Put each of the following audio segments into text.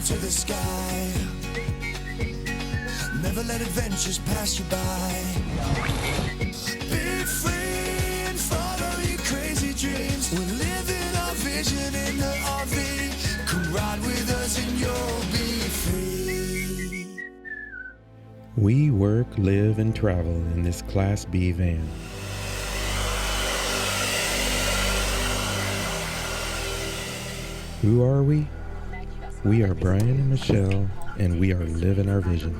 to the sky. Never let adventures pass you by. Be free and follow your crazy dreams. We're living our vision in the RV. Come ride with us and you'll be free. We work, live, and travel in this Class B van. Who are we? We are Brian and Michelle, and we are Livin Our Vision.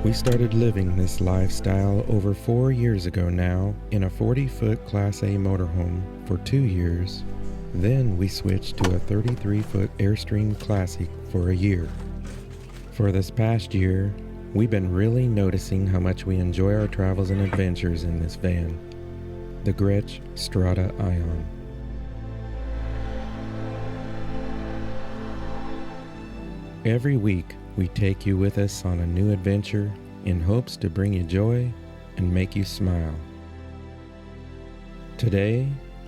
We started living this lifestyle over 4 years ago now in a 40-foot Class A motorhome for 2 years. Then we switched to a 33-foot Airstream Classic for a year. For this past year, we've been really noticing how much we enjoy our travels and adventures in this van, the Grech Strada Ion. Every week, we take you with us on a new adventure in hopes to bring you joy and make you smile. Today,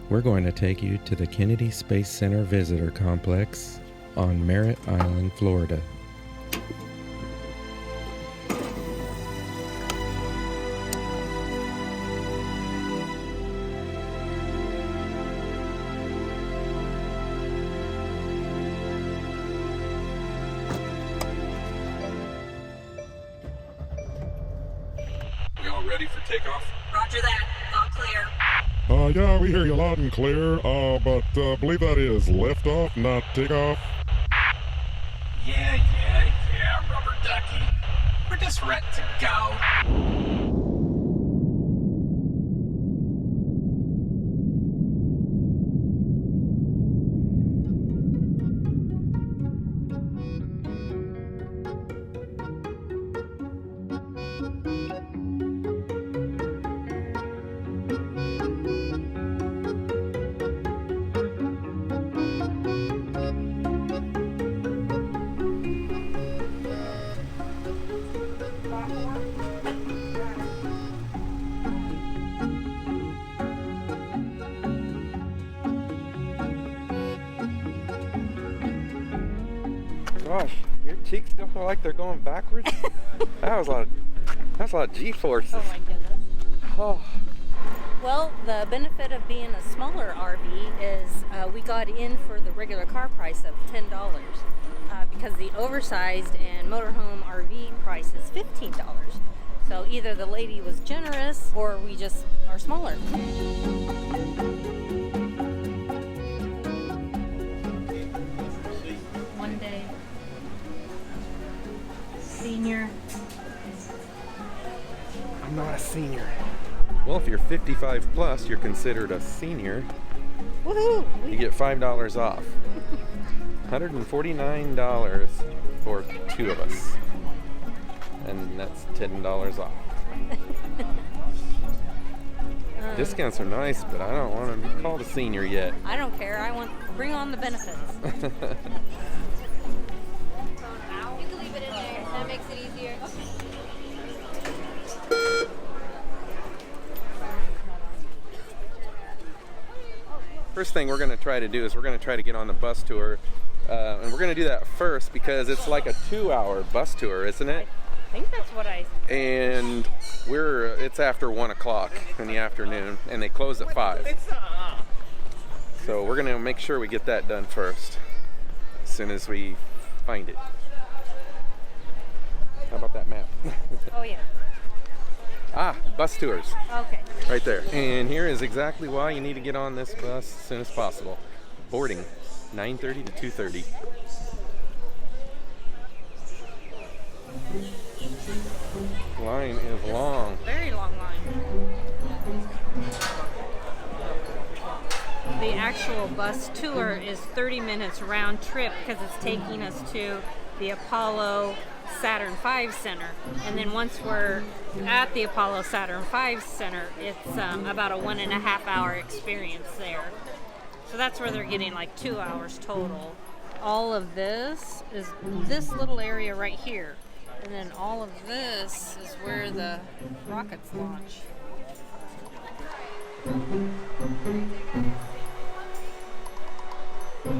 we're going to take you to the Kennedy Space Center Visitor Complex on Merritt Island, Florida. We all ready for takeoff? Roger that. All clear. Yeah, we hear you loud and clear, but believe that is liftoff, not takeoff. Yeah, rubber ducky. We're just ready to go. Gosh, your cheeks don't feel like they're going backwards? That's a lot of G-forces. Oh my goodness. Oh. Well, the benefit of being a smaller RV is we got in for the regular car price of $10 because the oversized and motorhome RV price is $15. So either the lady was generous or we just are smaller. One day. Senior. I'm not a senior. Well, if you're 55 plus, you're considered a senior. Woohoo! You get $5 off. $149 for two of us. And that's $10 off. Discounts are nice, but I don't want to be called a senior yet. I don't care. I want bring on the benefits. You can leave it in there. That makes it easier. First thing we're going to try to do is we're going to try to get on the bus tour. And we're going to do that first because it's like a 2-hour bus tour, isn't it? I think that's what I... And it's after 1 o'clock in the afternoon, and they close at 5. So we're gonna make sure we get that done first, as soon as we find it. How about that map? Oh yeah. Bus tours, Okay. right there. And here is exactly why you need to get on this bus as soon as possible. Boarding, 9:30 to 2:30. Line is long. Very long line. The actual bus tour is 30 minutes round trip because it's taking us to the Apollo Saturn V Center. And then once we're at the Apollo Saturn V Center, it's about a 1.5 hour experience there. So that's where they're getting like 2 hours total. All of this is this little area right here. And then all of this is where the rockets launch. On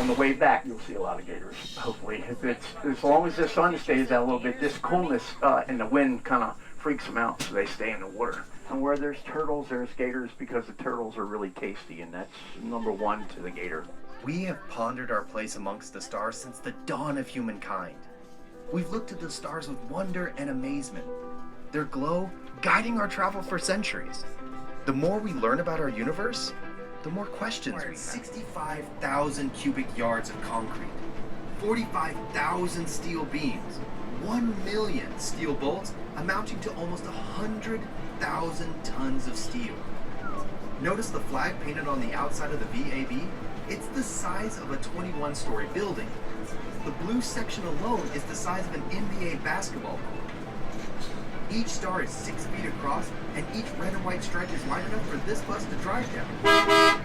the way back, you'll see a lot of gators, hopefully. If it's, as long as the sun stays out a little bit, this coolness and the wind kind of freaks them out, so they stay in the water. And where there's turtles, there's gators, because the turtles are really tasty, and that's number one to the gator. We have pondered our place amongst the stars since the dawn of humankind. We've looked at the stars with wonder and amazement, their glow guiding our travel for centuries. The more we learn about our universe, the more questions we have. 65,000 cubic yards of concrete, 45,000 steel beams, 1 million steel bolts amounting to almost 100,000 tons of steel. Notice the flag painted on the outside of the VAB? It's the size of a 21-story building. The blue section alone is the size of an NBA basketball court. Each star is 6 feet across, and each red and white stripe is wide enough for this bus to drive down.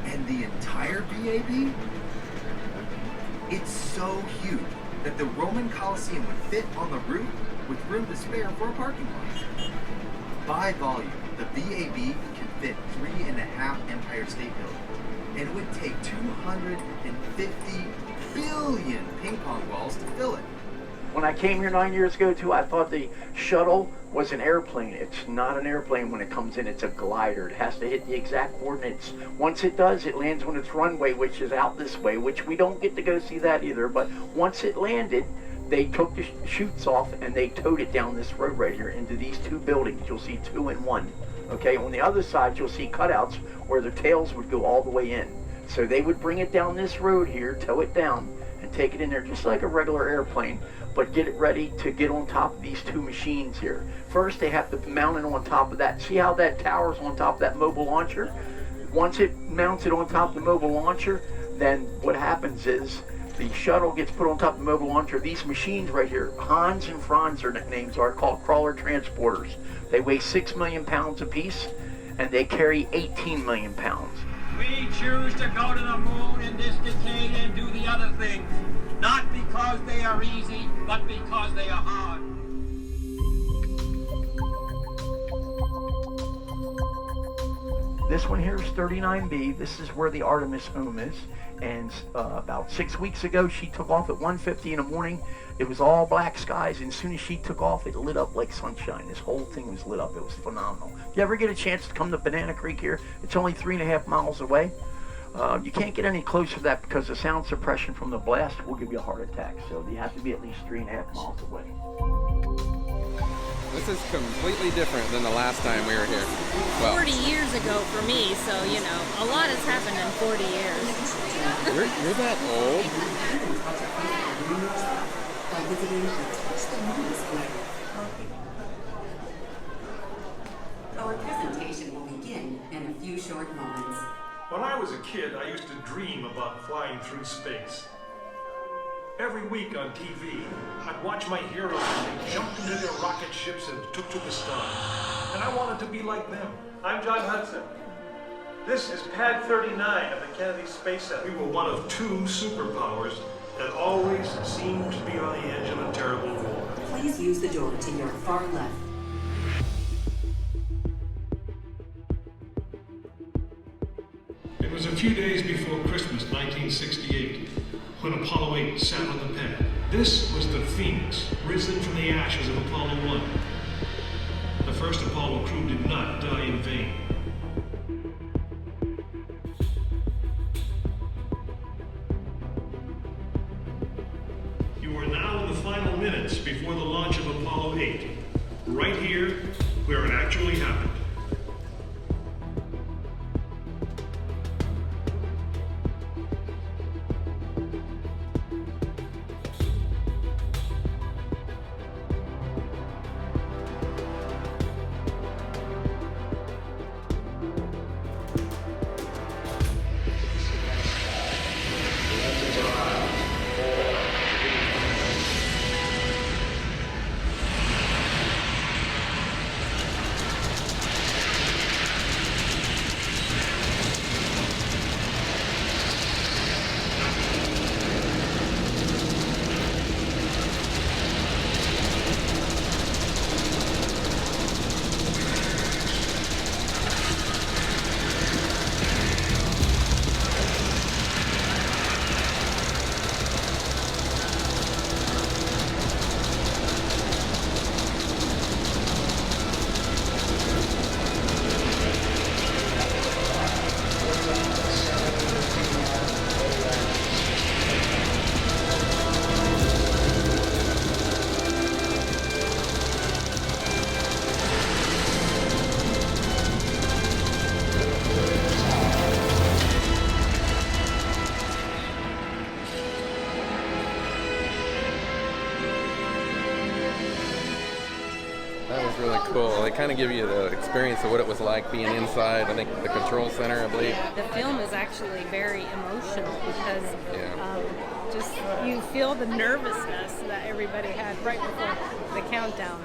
And the entire VAB? It's so huge that the Roman Colosseum would fit on the roof with room to spare for a parking lot. By volume, the VAB can fit 3.5 Empire State Buildings, and it would take 250 billion ping pong balls to fill it. When I came here 9 years ago, too, I thought the shuttle was an airplane. It's not an airplane when it comes in. It's a glider. It has to hit the exact coordinates. Once it does, it lands on its runway, which is out this way, which we don't get to go see that either. But once it landed, they took the chutes off and they towed it down this road right here into these two buildings. You'll see 2 and 1. Okay, on the other side, you'll see cutouts where the tails would go all the way in. So they would bring it down this road here, tow it down, and take it in there just like a regular airplane, but get it ready to get on top of these 2 machines here. First, they have to mount it on top of that. See how that tower's on top of that mobile launcher? Once it mounts it on top of the mobile launcher, then what happens is the shuttle gets put on top of the mobile launcher. These machines right here, Hans and Franz, their nicknames are, called crawler transporters. They weigh 6 million pounds apiece, and they carry 18 million pounds. We choose to go to the moon in this decade and do the other things, not because they are easy, but because they are hard. This one here is 39B. This is where the Artemis home is. And about 6 weeks ago, she took off at 1:50 in the morning. It was all black skies, and as soon as she took off, it lit up like sunshine. This whole thing was lit up. It was phenomenal. If you ever get a chance to come to Banana Creek here, it's only 3.5 miles away. You can't get any closer to that because the sound suppression from the blast will give you a heart attack. So you have to be at least 3.5 miles away. This is completely different than the last time we were here. Well, 40 years ago for me, so, you know, a lot has happened in 40 years. you're that old? Our presentation will begin in a few short moments. When I was a kid, I used to dream about flying through space. Every week on TV, I'd watch my heroes as they jumped into their rocket ships and took to the stars. And I wanted to be like them. I'm John Hudson. This is Pad 39 of the Kennedy Space Center. We were one of 2 superpowers that always seemed to be on the edge of a terrible war. Please use the door to your far left. It was a few days before Christmas 1968 when Apollo 8 sat on the pad. This was the Phoenix, risen from the ashes of Apollo 1. The first Apollo crew did not die in vain. You are now in the final minutes before the launch of Apollo 8, right here where it actually happened. That was really cool. They kind of give you the experience of what it was like being inside, I think, the control center, I believe. The film is actually very emotional because just you feel the nervousness that everybody had right before the countdown.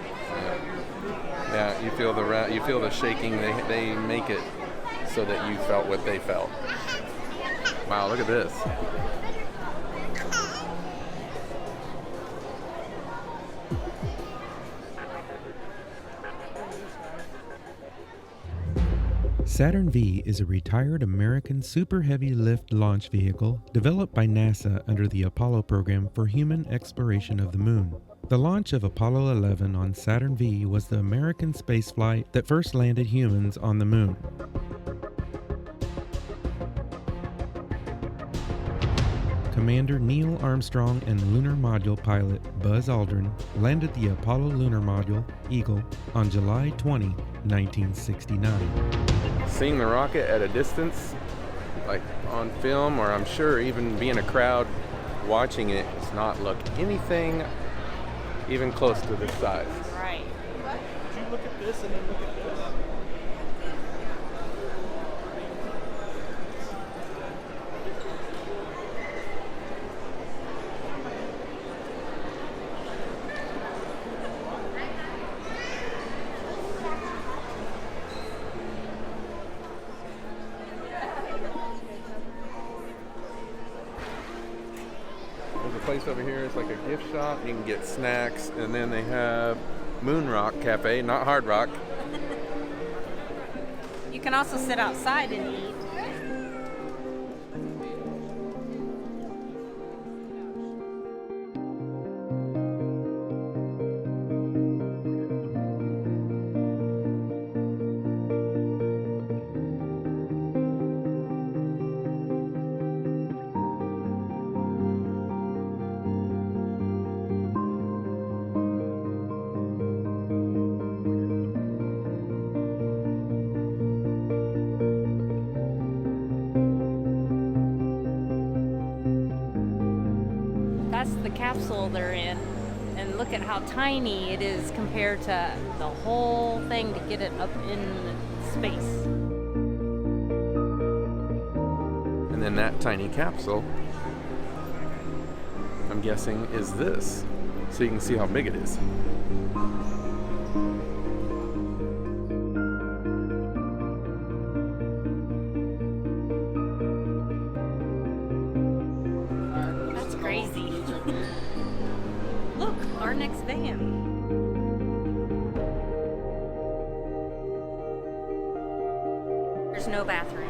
Yeah, you feel the shaking. They make it so that you felt what they felt. Wow, look at this. Saturn V is a retired American super heavy lift launch vehicle developed by NASA under the Apollo program for human exploration of the moon. The launch of Apollo 11 on Saturn V was the American spaceflight that first landed humans on the moon. Commander Neil Armstrong and Lunar Module pilot Buzz Aldrin landed the Apollo Lunar Module, Eagle, on July 20, 1969. Seeing the rocket at a distance, like on film, or I'm sure even being a crowd watching it, does not look anything even close to this size. Right. Did you look at this and then look at this? There's a place over here, it's like a gift shop. You can get snacks, and then they have Moon Rock Cafe, not Hard Rock. You can also sit outside and eat. That's the capsule they're in, and look at how tiny it is compared to the whole thing to get it up in space. And then that tiny capsule, I'm guessing, is this. So you can see how big it is. That's crazy. Look, our next van. There's no bathroom.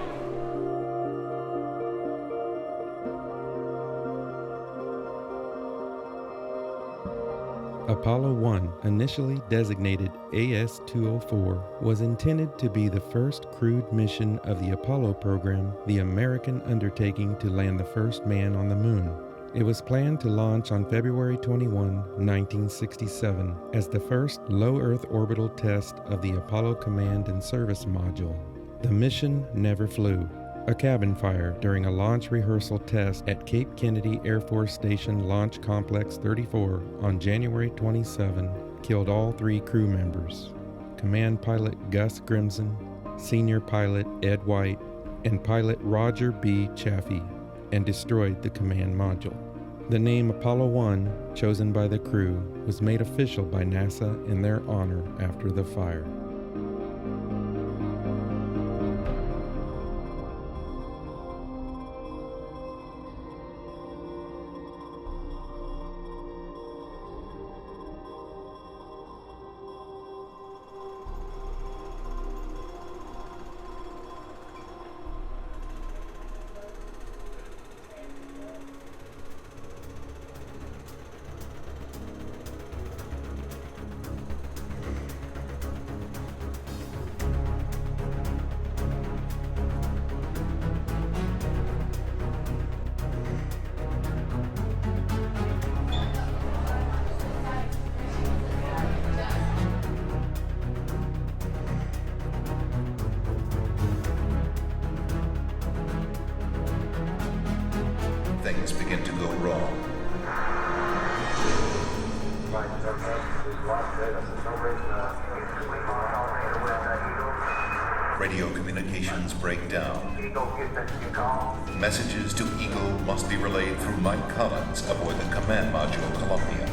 Apollo 1, initially designated AS-204, was intended to be the first crewed mission of the Apollo program, the American undertaking to land the first man on the moon. It was planned to launch on February 21, 1967, as the first low Earth orbital test of the Apollo Command and Service Module. The mission never flew. A cabin fire during a launch rehearsal test at Cape Kennedy Air Force Station Launch Complex 34 on January 27 killed all 3 crew members: Command Pilot Gus Grimson, Senior Pilot Ed White, and Pilot Roger B. Chaffee, and destroyed the command module. The name Apollo 1, chosen by the crew, was made official by NASA in their honor after the fire. Radio communications break down. Messages to Eagle must be relayed through Mike Collins aboard the command module Columbia.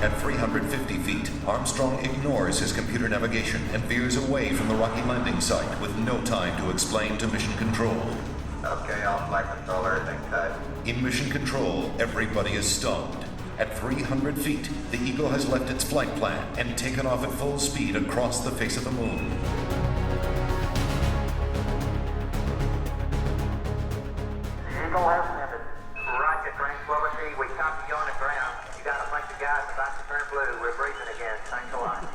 At 350 feet, Armstrong ignores his computer navigation and veers away from the rocky landing site with no time to explain to Mission Control. Okay, all flight control, everything cut. In Mission Control, everybody is stunned. At 300 feet, the Eagle has left its flight plan and taken off at full speed across the face of the moon. Eagle has landed. Rocket tranquility, we copy you on the ground. You got a bunch of guys about to turn blue. We're breathing again. Thanks a lot.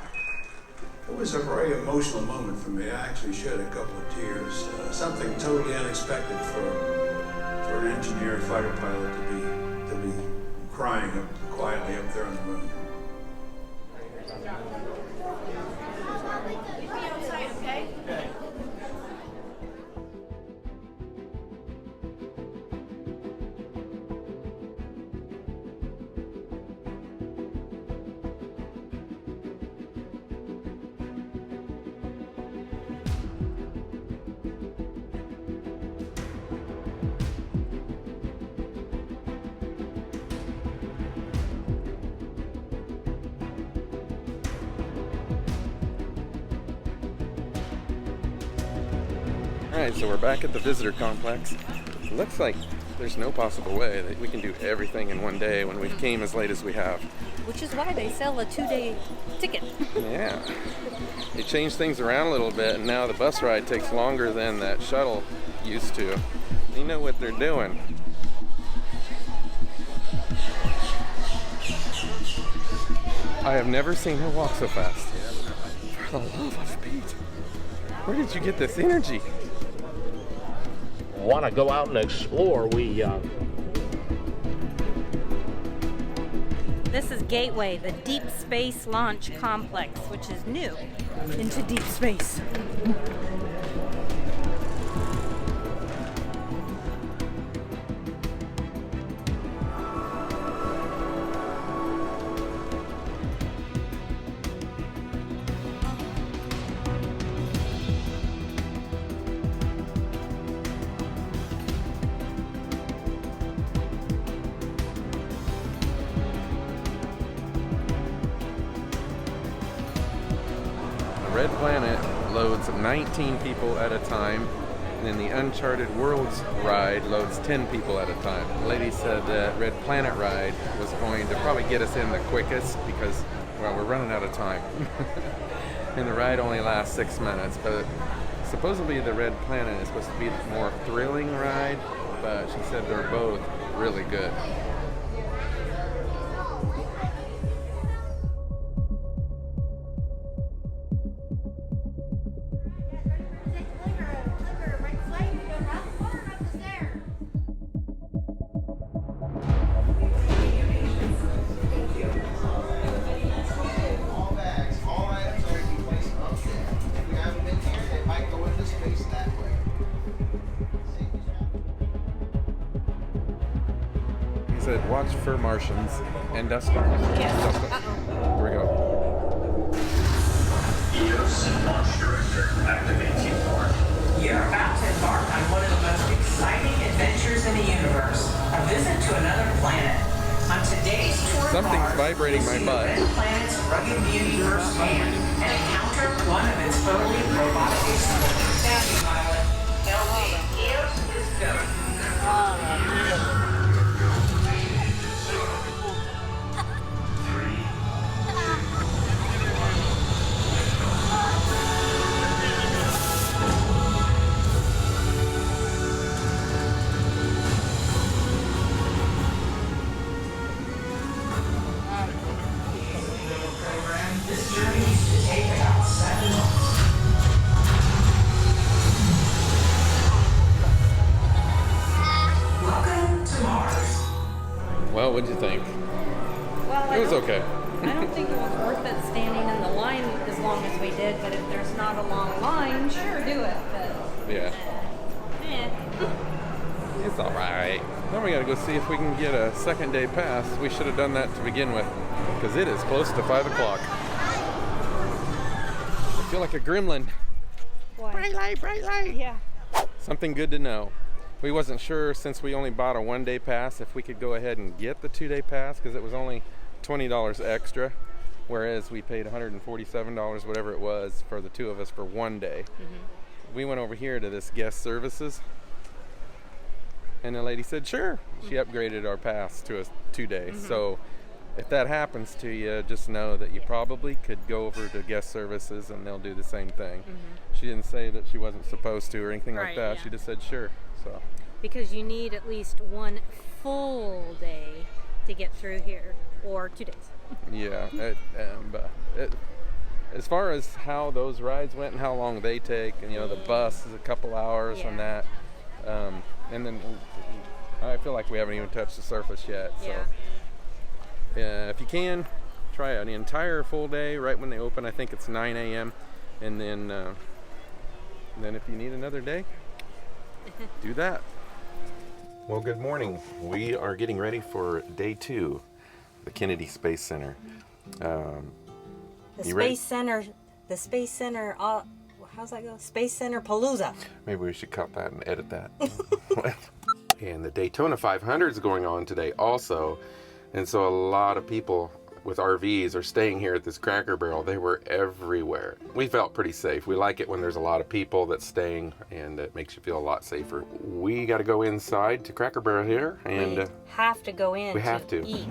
It was a very emotional moment for me. I actually shed a couple of tears. Something totally unexpected for an engineer fighter pilot to be crying quietly up there on the moon. Alright, so we're back at the visitor complex. It looks like there's no possible way that we can do everything in one day when we came as late as we have. Which is why they sell a 2-day ticket. Yeah. They changed things around a little bit, and now the bus ride takes longer than that shuttle used to. They know what they're doing. I have never seen her walk so fast. For the love of Pete. Where did you get this energy? Want to go out and explore. This is Gateway, the Deep Space Launch Complex, which is new into deep space. Red Planet loads 19 people at a time, and then the Uncharted Worlds ride loads 10 people at a time. The lady said that Red Planet ride was going to probably get us in the quickest because, well, we're running out of time. And the ride only lasts 6 minutes, but supposedly the Red Planet is supposed to be the more thrilling ride, but she said they're both really good. Said, watch for Martians and dust storms. Yes. Here we go. EOS Launch Director, activate T4. You're about to embark on one of the most exciting adventures in the universe. A visit to another planet. On today's tour of Something's Mars, vibrating my you'll see butt. the red planet's rugged beauty firsthand and encounter one of its early robotic explorers. Standing pilot, LV, EOS is go. This journey used to take about 7 months. Welcome to Mars. Well, what'd you think? Well, It was okay. I don't think it was worth it standing in the line as long as we did, but if there's not a long line, sure, do it. But Yeah. eh. It's alright. Then we gotta go see if we can get a second day pass. We should have done that to begin with, because it is close to 5 o'clock. I feel like a gremlin. Why? Bright light, bright light. Yeah. Something good to know. We wasn't sure, since we only bought a 1-day pass, if we could go ahead and get the 2-day pass, because it was only $20 extra, whereas we paid $147, whatever it was, for the two of us for 1 day. We went over here to this guest services, and the lady said, sure. She upgraded our pass to a 2-day. So if that happens to you, just know that you probably could go over to guest services and they'll do the same thing. She didn't say that she wasn't supposed to or anything like that. She just said sure. So because you need at least 1 full day to get through here, or 2 days. Yeah. As far as how those rides went and how long they take, and the bus is a couple hours on that, and then I feel like we haven't even touched the surface yet. So if you can, try an entire full day right when they open. I think it's 9 a.m. And then if you need another day, do that. Well, good morning. We are getting ready for day 2, the Kennedy Space Center. The Space Center, how's that go? Space Center Palooza. Maybe we should cut that and edit that. And the Daytona 500 is going on today also. And so a lot of people with RVs are staying here at this Cracker Barrel. They were everywhere. We felt pretty safe. We like it when there's a lot of people that's staying, and it makes you feel a lot safer. We got to go inside to Cracker Barrel here, and we have to go in. We have to eat.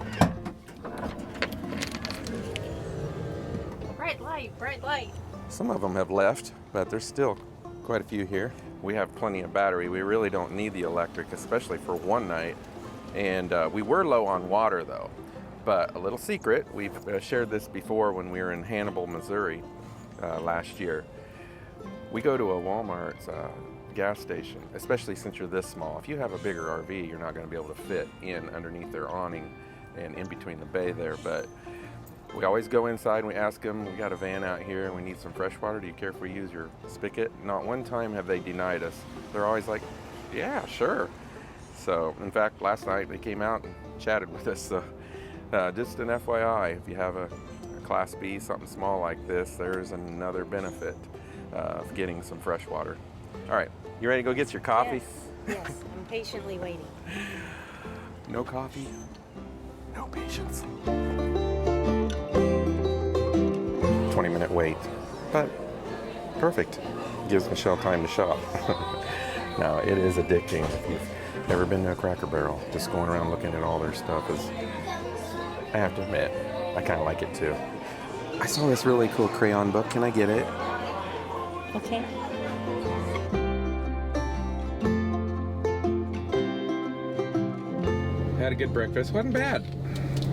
Bright light, bright light. Some of them have left, but there's still quite a few here. We have plenty of battery. We really don't need the electric, especially for one night. And we were low on water though. But a little secret, we've shared this before when we were in Hannibal, Missouri last year. We go to a Walmart gas station, especially since you're this small. If you have a bigger RV, you're not going to be able to fit in underneath their awning and in between the bay there. But we always go inside and we ask them, we got a van out here and we need some fresh water. Do you care if we use your spigot? Not one time have they denied us. They're always like, yeah, sure. So, in fact, last night they came out and chatted with us. So, just an FYI, if you have a Class B, something small like this, there's another benefit of getting some fresh water. All right, you ready to go get your coffee? Yes, I'm patiently waiting. No coffee, no patience. 20-minute wait, but perfect. Gives Michelle time to shop. Now, it is addicting. If you've never been to a Cracker Barrel, just going around looking at all their stuff is, I have to admit, I kind of like it too. I saw this really cool crayon book. Can I get it? Okay. Had a good breakfast. Wasn't bad.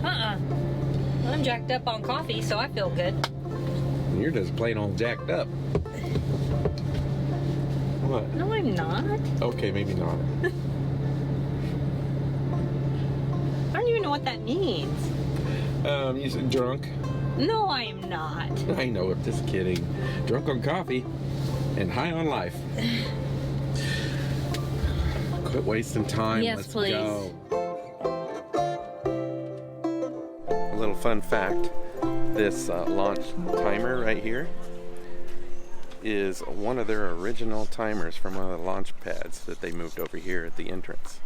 I'm jacked up on coffee, so I feel good. You're just plain old jacked up. What? No, I'm not. Okay, maybe not. I don't even know what that means. You said drunk? No, I am not. I know, I'm just kidding. Drunk on coffee and high on life. Quit wasting time. Yes, Let's please. go. A little fun fact, this launch timer right here is one of their original timers from one of the launch pads that they moved over here at the entrance.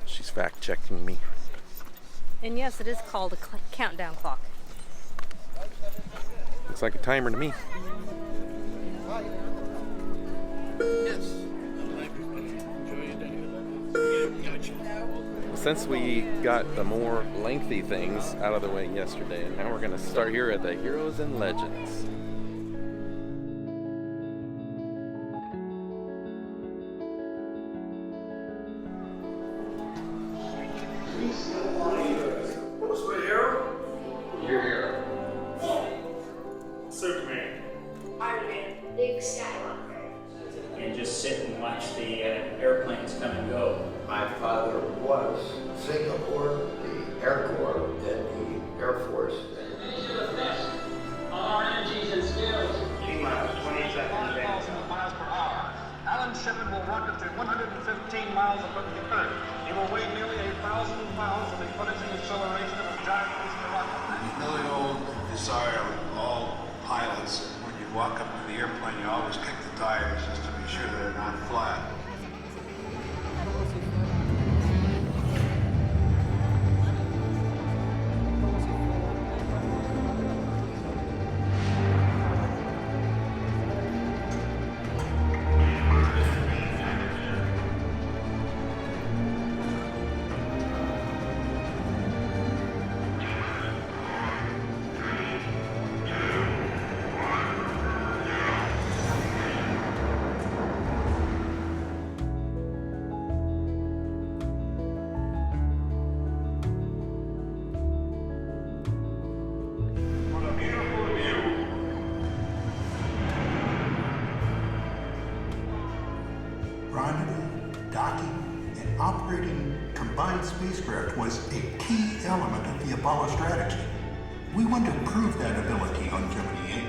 She's fact checking me. And yes, it is called a countdown clock. Looks like a timer to me. Since we got the more lengthy things out of the way yesterday, and now we're going to start here at the Heroes and Legends. Superman. Iron Man, Luke Skywalker. And just sit and watch the airplanes come and go. My father was Singapore, the Air Corps, then the Air Force. All our energies and was a key element of the Apollo strategy. We want to prove that ability on Gemini 8.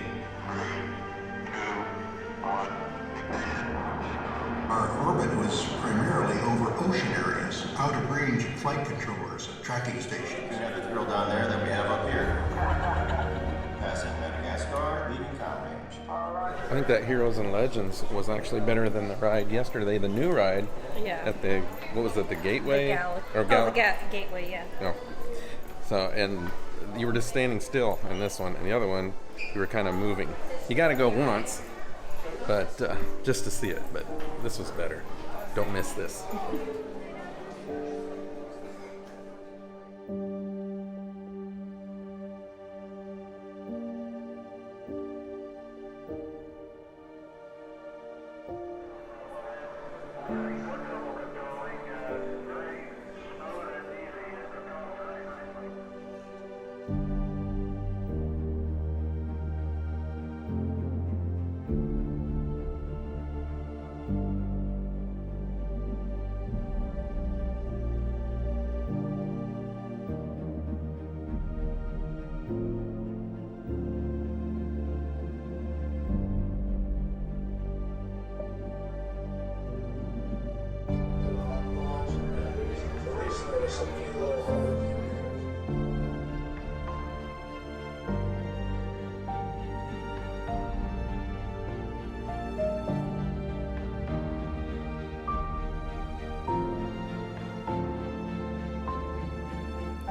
Our orbit was primarily over ocean areas, out of range of flight controllers and tracking stations. We have the thrill down there that we have up here. Passing Madagascar, leaving comm range. I think that Heroes and Legends was actually better than the ride yesterday, the new ride. Yeah. At the, what was it, the Gateway? The Gateway, yeah. No. So, and you were just standing still in this one, and the other one, you were kind of moving. You got to go once, but just to see it, but this was better. Don't miss this.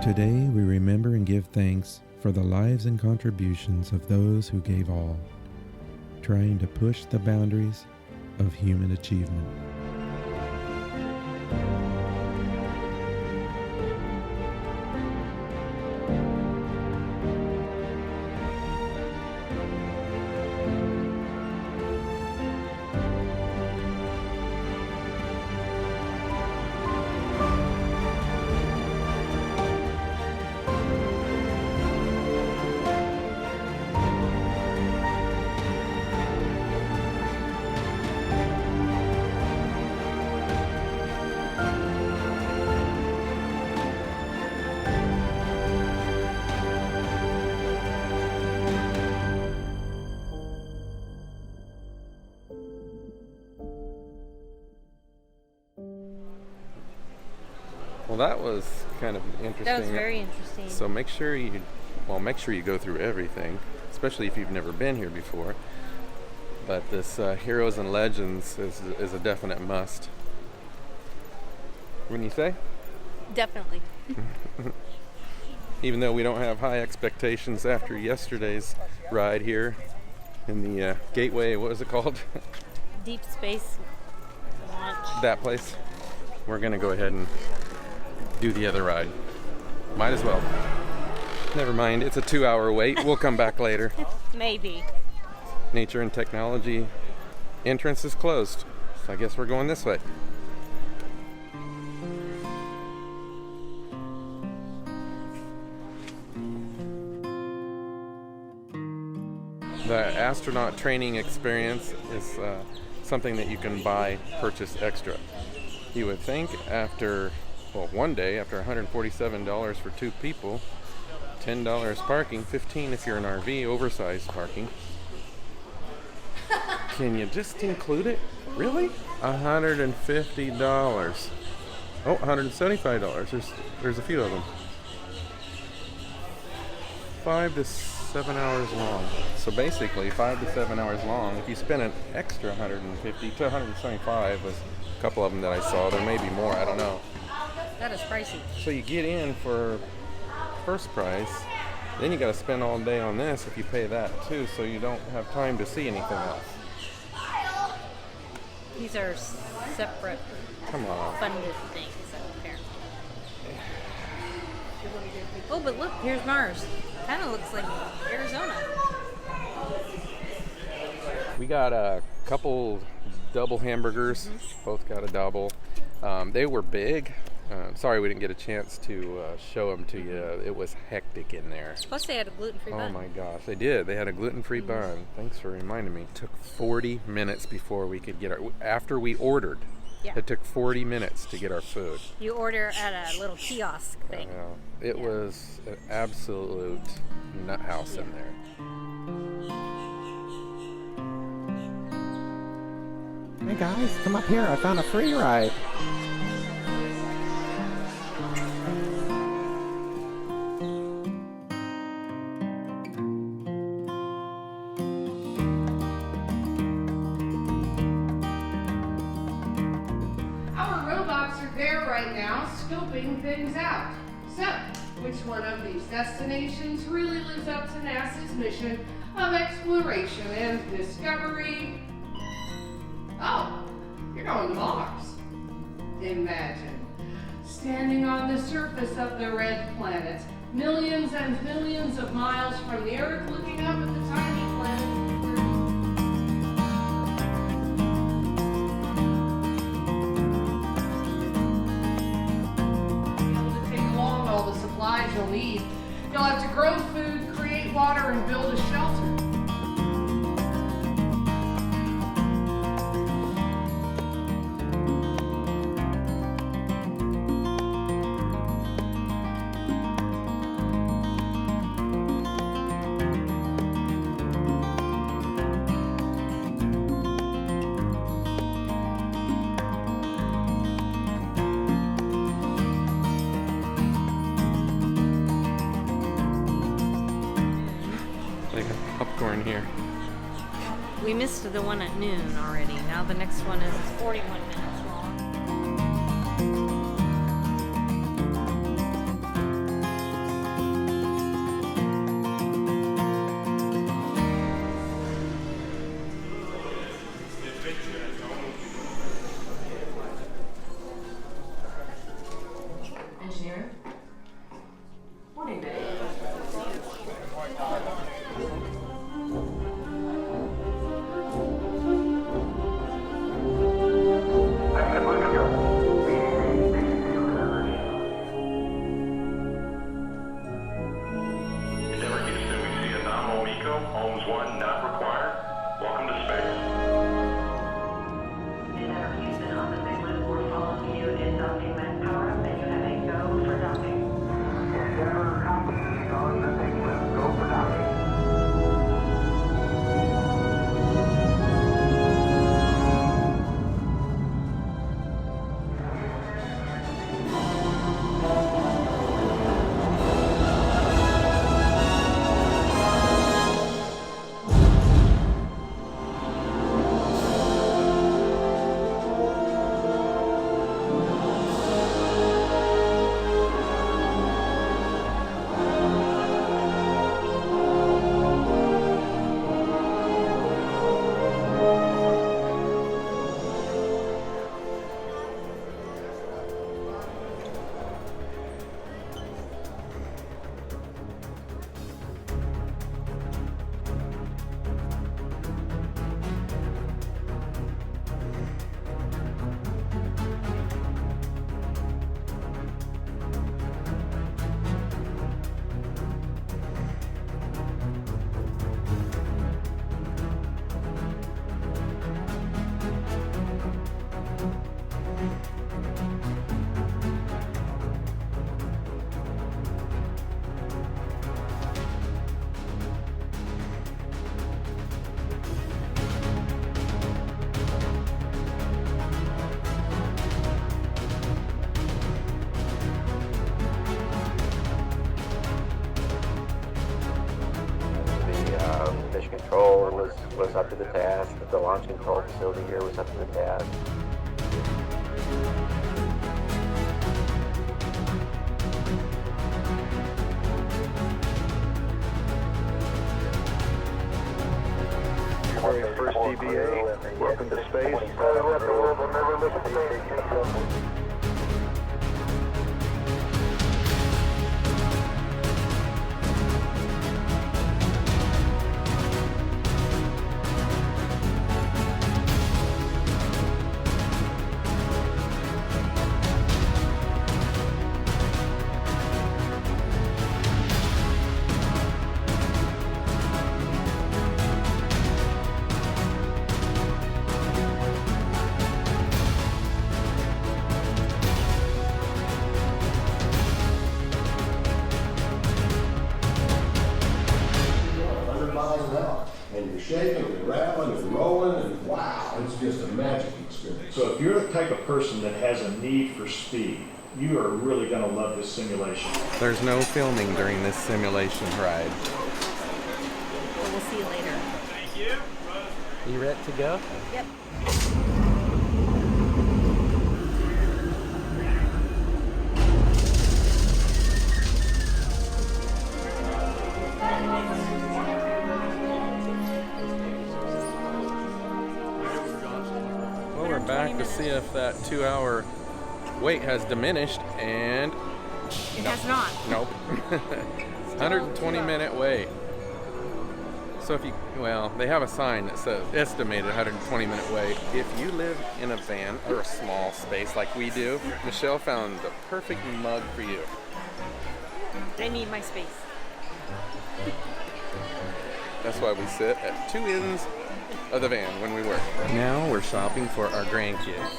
Today we remember and give thanks for the lives and contributions of those who gave all, trying to push the boundaries of human achievement. Well, that was kind of interesting. That was very interesting. So make sure you go through everything, especially if you've never been here before. But this Heroes and Legends is a definite must. Wouldn't you say? Definitely. Even though we don't have high expectations after yesterday's ride here in the Gateway, what was it called? Deep Space Launch. That place. We're going to go ahead and do the other ride. Might as well. Never mind, it's a 2-hour wait. We'll come back later. Maybe. Nature and Technology entrance is closed. So I guess we're going this way. The astronaut training experience is something that you can purchase extra. You would think one day, after $147 for 2 people, $10 parking, $15 if you're an RV, oversized parking. Can you just include it? Really? $150. Oh, $175. There's a few of them. 5 to 7 hours long. So basically, 5 to 7 hours long. If you spend an extra 150 to 175, was a couple of them that I saw. There may be more. I don't know. That is pricey. So you get in for first price, then you got to spend all day on this if you pay that too, so you don't have time to see anything else. These are separate funded things, apparently. Oh, but look, here's Mars. Kind of looks like Arizona. We got a couple double hamburgers. Both got a double. They were big. Sorry we didn't get a chance to show them to you. It was hectic in there. Plus they had a gluten-free bun. Oh my gosh, they did. They had a gluten-free bun. Thanks for reminding me. It took 40 minutes before we could get after we ordered, Yeah. It took 40 minutes to get our food. You order at a little kiosk thing. It was an absolute nut house in there. Hey guys, come up here. I found a free ride. Our robots are there right now, scoping things out. So, which one of these destinations really lives up to NASA's mission of exploration and discovery? Oh, you're going to Mars. Imagine standing on the surface of the red planet, millions and millions of miles from the Earth, looking up at the tiny planet. All the supplies you'll need. You'll have to grow food, create water, and build a shelter. Popcorn here. We missed the one at noon already. Now the next one is 41 minutes long. Engineering? Morning, Dave. Homes 1 not required. Welcome to space. Endeavor Houston on the big list. We're following you in docking mass power up, and you have a go for docking. Endeavor copy on the big list. Go for docking. Mission control was up to the task. The launch control facility here was up to the task. Very first DBA. Welcome to space. and you're shaking, you're rattling, you're rolling, and wow, it's just a magic experience. So if you're the type of person that has a need for speed, you are really going to love this simulation. There's no filming during this simulation ride. But we'll see you later. Thank you. You ready to go? Yep. Well, we're back to see if that 2-hour wait has diminished, and it has not. Nope. 120-minute wait. So if you, well, they have a sign that says estimated 120-minute wait. If you live in a van or a small space like we do, Michelle found the perfect mug for you. I need my space. That's why we sit at two ends of the van when we work. Now we're shopping for our grandkids.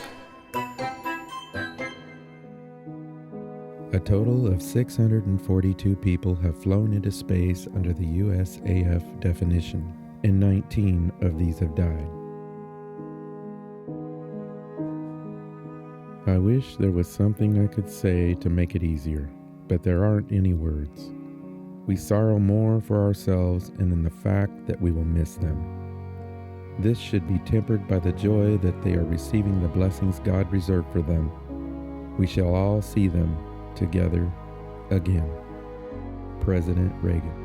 A total of 642 people have flown into space under the USAF definition, and 19 of these have died. I wish there was something I could say to make it easier, but there aren't any words. We sorrow more for ourselves and in the fact that we will miss them. This should be tempered by the joy that they are receiving the blessings God reserved for them. We shall all see them together again. President Reagan.